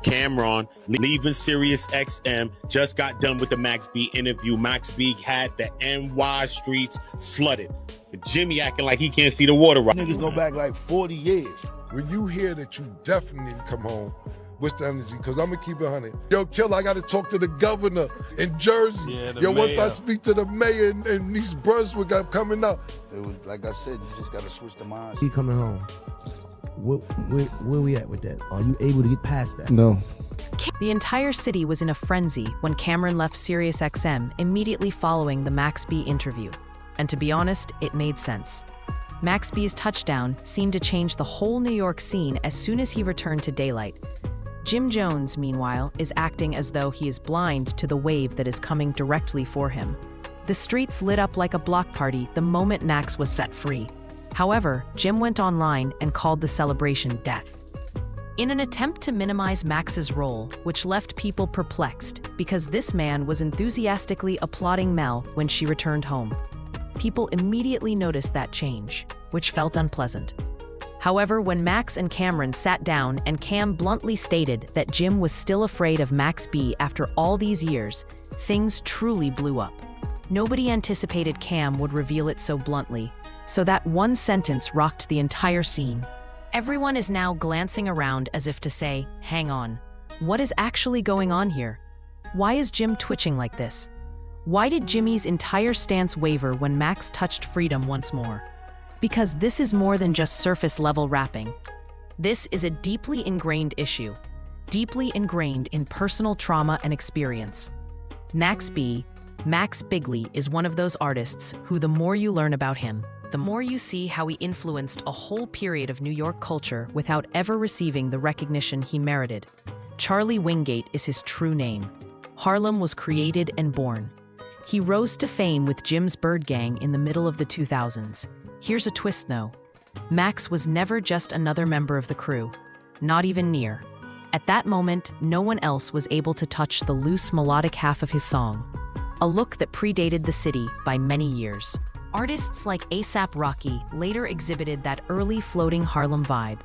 Camron leaving Sirius XM, just got done with the Max B interview. Max B had the NY streets flooded. Jimmy acting like he can't see the water right. Niggas go back like 40 years. When you hear that you definitely need to come home, what's the energy? Because I'm going to keep it 100. Yo, Kill, I got to talk to the governor in Jersey. Yeah, Yo, mayor. once I speak to the mayor in East Brunswick, I'm coming up. It was, like I said, you just got to switch the mindset. He coming home. Where we at with that? Are you able to get past that? No. The entire city was in a frenzy when Camron left SiriusXM immediately following the Max B interview. And to be honest, it made sense. Max B's touchdown seemed to change the whole New York scene as soon as he returned to daylight. Jim Jones, meanwhile, is acting as though he is blind to the wave that is coming directly for him. The streets lit up like a block party the moment Max was set free. However, Jim went online and called the celebration death. In an attempt to minimize Max's role, which left people perplexed because this man was enthusiastically applauding Mel when she returned home. People immediately noticed that change, which felt unpleasant. However, when Max and Camron sat down and Cam bluntly stated that Jim was still afraid of Max B after all these years, things truly blew up. Nobody anticipated Cam would reveal it so bluntly, so that one sentence rocked the entire scene. Everyone is now glancing around as if to say, hang on, what is actually going on here? Why is Jim twitching like this? Why did Jimmy's entire stance waver when Max touched freedom once more? Because this is more than just surface-level rapping. This is a deeply ingrained issue, deeply ingrained in personal trauma and experience. Max Bigley, is one of those artists who the more you learn about him, the more you see how he influenced a whole period of New York culture without ever receiving the recognition he merited. Charlie Wingate is his true name. Harlem was created and born. He rose to fame with Jim's Bird Gang in the middle of the 2000s. Here's a twist though. Max was never just another member of the crew, not even near. At that moment, no one else was able to touch the loose melodic half of his song, a look that predated the city by many years. Artists like A$AP Rocky later exhibited that early floating Harlem vibe.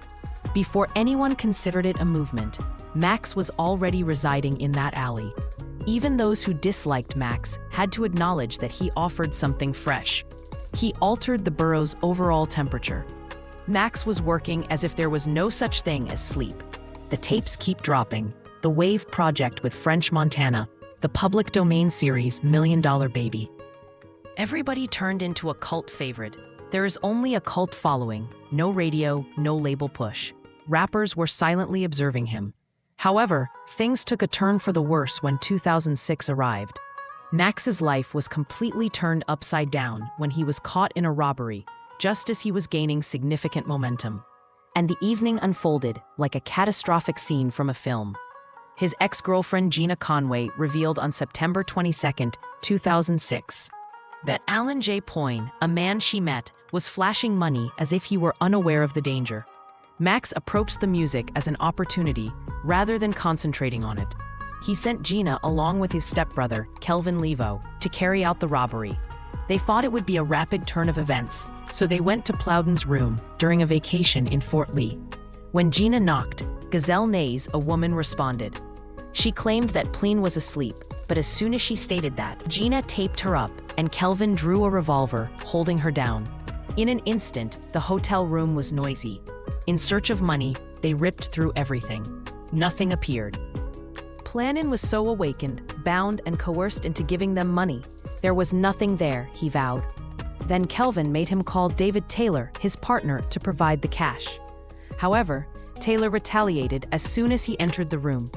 Before anyone considered it a movement, Max was already residing in that alley. Even those who disliked Max had to acknowledge that he offered something fresh. He altered the borough's overall temperature. Max was working as if there was no such thing as sleep. The tapes keep dropping. The Wave Project with French Montana, the public domain series $1 Million Baby. Everybody turned into a cult favorite. There is only a cult following, no radio, no label push. Rappers were silently observing him. However, things took a turn for the worse when 2006 arrived. Max's life was completely turned upside down when he was caught in a robbery, just as he was gaining significant momentum. And the evening unfolded like a catastrophic scene from a film. His ex-girlfriend Gina Conway revealed on September 22, 2006, that Alan J. Poyne, a man she met, was flashing money as if he were unaware of the danger. Max approached the music as an opportunity rather than concentrating on it. He sent Gina along with his stepbrother, Kelvin Levo, to carry out the robbery. They thought it would be a rapid turn of events, so they went to Plowden's room during a vacation in Fort Lee. When Gina knocked, Gazelle Nays, a woman, responded. She claimed that Pleen was asleep, but as soon as she stated that, Gina taped her up and Kelvin drew a revolver, holding her down. In an instant, the hotel room was noisy. In search of money, they ripped through everything. Nothing appeared. Planin was so awakened, bound and coerced into giving them money. There was nothing there, he vowed. Then Kelvin made him call David Taylor, his partner, to provide the cash. However, Taylor retaliated as soon as he entered the room.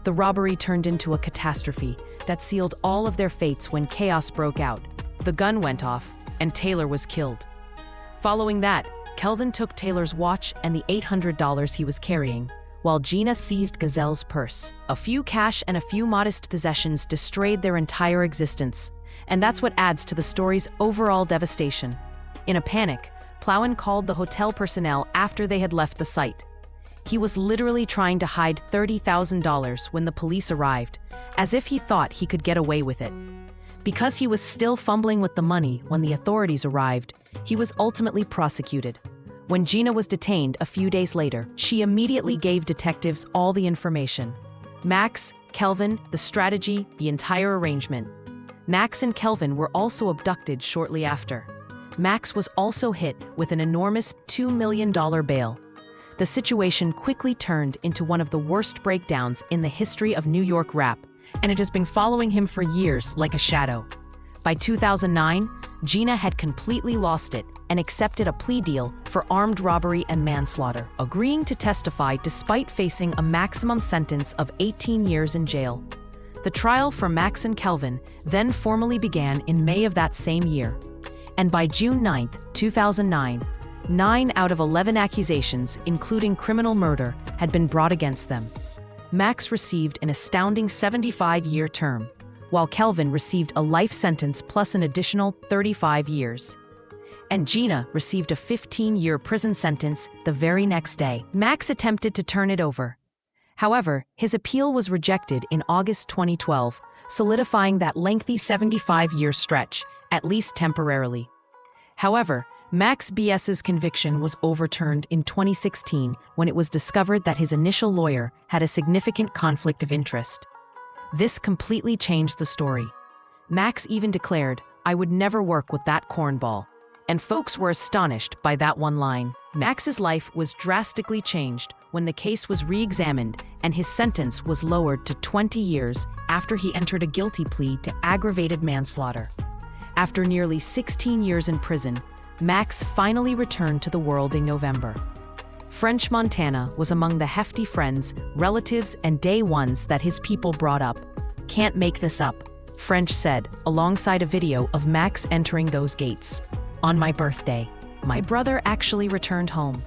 The robbery turned into a catastrophe that sealed all of their fates when chaos broke out. The gun went off, and Taylor was killed. Following that, Kelvin took Taylor's watch and the $800 he was carrying, while Gina seized Gazelle's purse. A few cash and a few modest possessions destroyed their entire existence, and that's what adds to the story's overall devastation. In a panic, Plowin called the hotel personnel after they had left the site. He was literally trying to hide $30,000 when the police arrived, as if he thought he could get away with it. Because he was still fumbling with the money when the authorities arrived, he was ultimately prosecuted. When Gina was detained a few days later, she immediately gave detectives all the information. Max, Kelvin, the strategy, the entire arrangement. Max and Kelvin were also abducted shortly after. Max was also hit with an enormous $2 million bail. The situation quickly turned into one of the worst breakdowns in the history of New York rap, and it has been following him for years like a shadow. By 2009, Gina had completely lost it and accepted a plea deal for armed robbery and manslaughter, agreeing to testify despite facing a maximum sentence of 18 years in jail. The trial for Max and Kelvin then formally began in May of that same year. And by June 9, 2009, 9 out of 11 accusations, including criminal murder, had been brought against them. Max received an astounding 75-year term, while Kelvin received a life sentence plus an additional 35 years. And Gina received a 15-year prison sentence the very next day. Max attempted to turn it over. However, his appeal was rejected in August 2012, solidifying that lengthy 75-year stretch, at least temporarily. However, Max BS's conviction was overturned in 2016 when it was discovered that his initial lawyer had a significant conflict of interest. This completely changed the story. Max even declared, "I would never work with that cornball." And folks were astonished by that one line. Max's life was drastically changed when the case was re-examined and his sentence was lowered to 20 years after he entered a guilty plea to aggravated manslaughter. After nearly 16 years in prison, Max finally returned to the world in November. French Montana was among the hefty friends, relatives, and day ones that his people brought up. "Can't make this up," French said, alongside a video of Max entering those gates. "On my birthday, my brother actually returned home.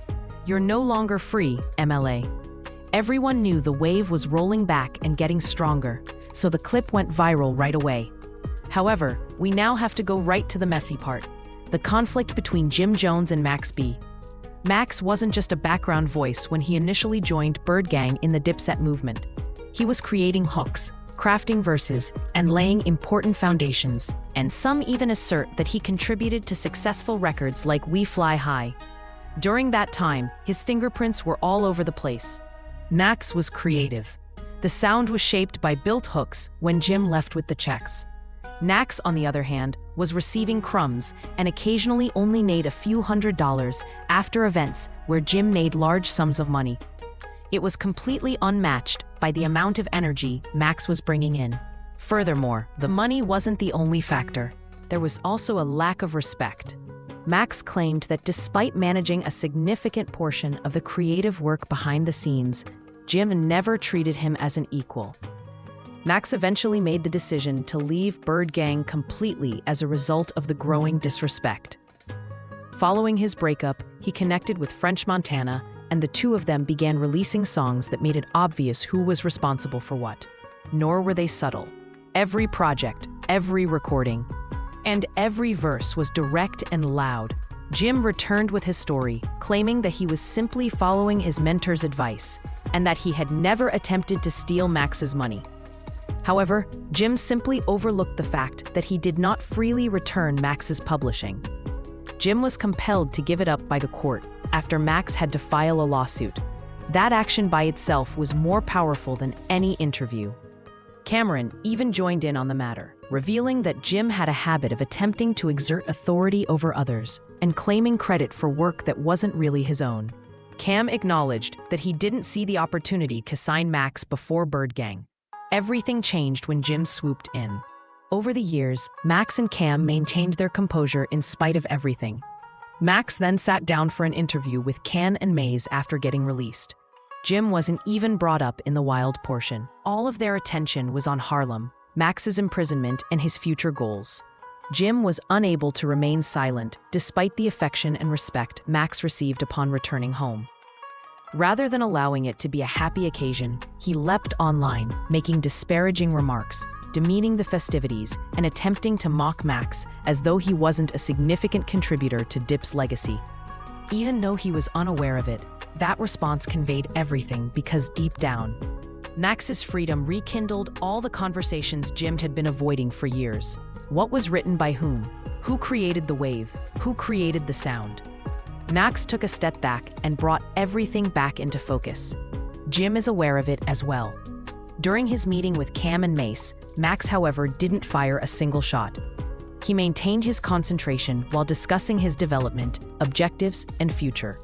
You're no longer free, MLA." Everyone knew the wave was rolling back and getting stronger, so the clip went viral right away. However, we now have to go right to the messy part: the conflict between Jim Jones and Max B. Max wasn't just a background voice when he initially joined Bird Gang in the Dipset movement. He was creating hooks, crafting verses, and laying important foundations, and some even assert that he contributed to successful records like We Fly High. During that time, his fingerprints were all over the place. Max was creative. The sound was shaped by built hooks when Jim left with the checks. Max, on the other hand, was receiving crumbs and occasionally only made a few $100s after events where Jim made large sums of money. It was completely unmatched by the amount of energy Max was bringing in. Furthermore, the money wasn't the only factor. There was also a lack of respect. Max claimed that despite managing a significant portion of the creative work behind the scenes, Jim never treated him as an equal. Max eventually made the decision to leave Bird Gang completely as a result of the growing disrespect. Following his breakup, he connected with French Montana, and the two of them began releasing songs that made it obvious who was responsible for what. Nor were they subtle. Every project, every recording, and every verse was direct and loud. Jim returned with his story, claiming that he was simply following his mentor's advice, and that he had never attempted to steal Max's money. However, Jim simply overlooked the fact that he did not freely return Max's publishing. Jim was compelled to give it up by the court after Max had to file a lawsuit. That action by itself was more powerful than any interview. Camron even joined in on the matter, revealing that Jim had a habit of attempting to exert authority over others and claiming credit for work that wasn't really his own. Cam acknowledged that he didn't see the opportunity to sign Max before Bird Gang. Everything changed when Jim swooped in. Over the years, Max and Cam maintained their composure in spite of everything. Max then sat down for an interview with Can and Maze after getting released. Jim wasn't even brought up in the wild portion. All of their attention was on Harlem, Max's imprisonment, and his future goals. Jim was unable to remain silent despite the affection and respect Max received upon returning home. Rather than allowing it to be a happy occasion, he leapt online, making disparaging remarks, demeaning the festivities, and attempting to mock Max as though he wasn't a significant contributor to Dip's legacy. Even though he was unaware of it, that response conveyed everything because deep down, Max's freedom rekindled all the conversations Jim had been avoiding for years. What was written by whom? Who created the wave? Who created the sound? Max took a step back and brought everything back into focus. Jim is aware of it as well. During his meeting with Cam and Mace, Max, however, didn't fire a single shot. He maintained his concentration while discussing his development, objectives, and future.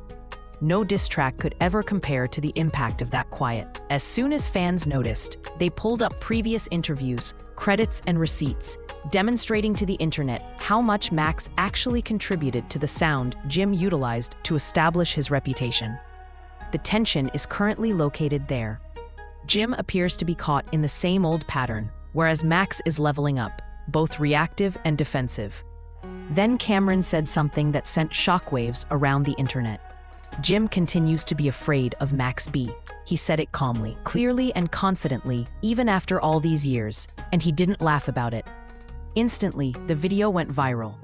No diss track could ever compare to the impact of that quiet. As soon as fans noticed, they pulled up previous interviews, credits, and receipts, demonstrating to the internet how much Max actually contributed to the sound Jim utilized to establish his reputation. The tension is currently located there. Jim appears to be caught in the same old pattern, whereas Max is leveling up, both reactive and defensive. Then Camron said something that sent shockwaves around the internet. Jim continues to be afraid of Max B. He said it calmly, clearly, and confidently, even after all these years, and he didn't laugh about it. Instantly, the video went viral.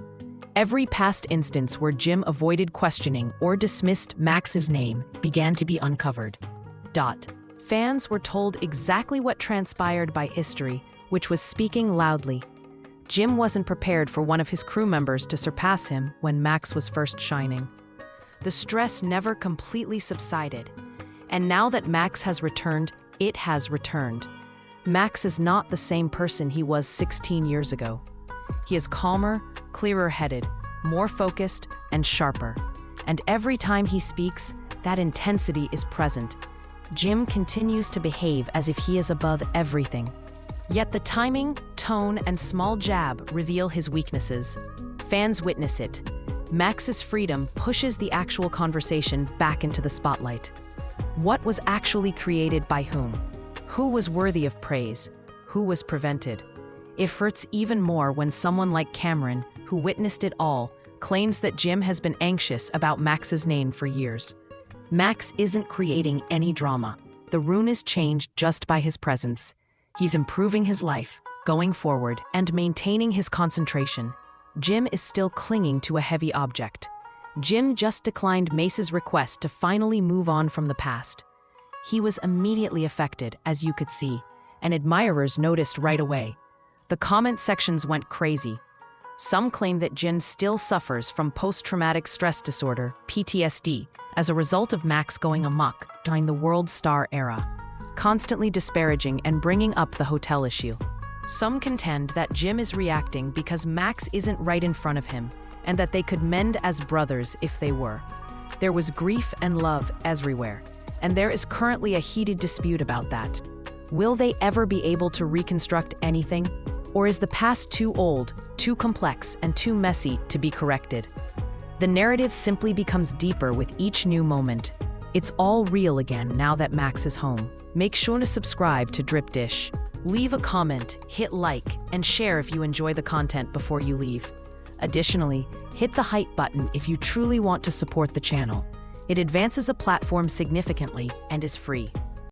Every past instance where Jim avoided questioning or dismissed Max's name began to be uncovered. Fans were told exactly what transpired by history, which was speaking loudly. Jim wasn't prepared for one of his crew members to surpass him when Max was first shining. The stress never completely subsided, and now that Max has returned, it has returned. Max is not the same person he was 16 years ago. He is calmer, clearer-headed, more focused, and sharper. And every time he speaks, that intensity is present. Jim continues to behave as if he is above everything. Yet the timing, tone, and small jab reveal his weaknesses. Fans witness it. Max's freedom pushes the actual conversation back into the spotlight. What was actually created by whom? Who was worthy of praise? Who was prevented? It hurts even more when someone like Camron, who witnessed it all, claims that Jim has been anxious about Max's name for years. Max isn't creating any drama. The rune is changed just by his presence. He's improving his life, going forward, and maintaining his concentration. Jim is still clinging to a heavy object. Jim just declined Mace's request to finally move on from the past. He was immediately affected, as you could see, and admirers noticed right away. The comment sections went crazy. Some claim that Jim still suffers from post-traumatic stress disorder, PTSD, as a result of Max going amok during the world star era, constantly disparaging and bringing up the hotel issue. Some contend that Jim is reacting because Max isn't right in front of him, and that they could mend as brothers if they were. There was grief and love everywhere, and there is currently a heated dispute about that. Will they ever be able to reconstruct anything? Or is the past too old, too complex, and too messy to be corrected? The narrative simply becomes deeper with each new moment. It's all real again now that Max is home. Make sure to subscribe to Drip Dish. Leave a comment, hit like, and share if you enjoy the content before you leave. Additionally, hit the hype button if you truly want to support the channel. It advances a platform significantly and is free.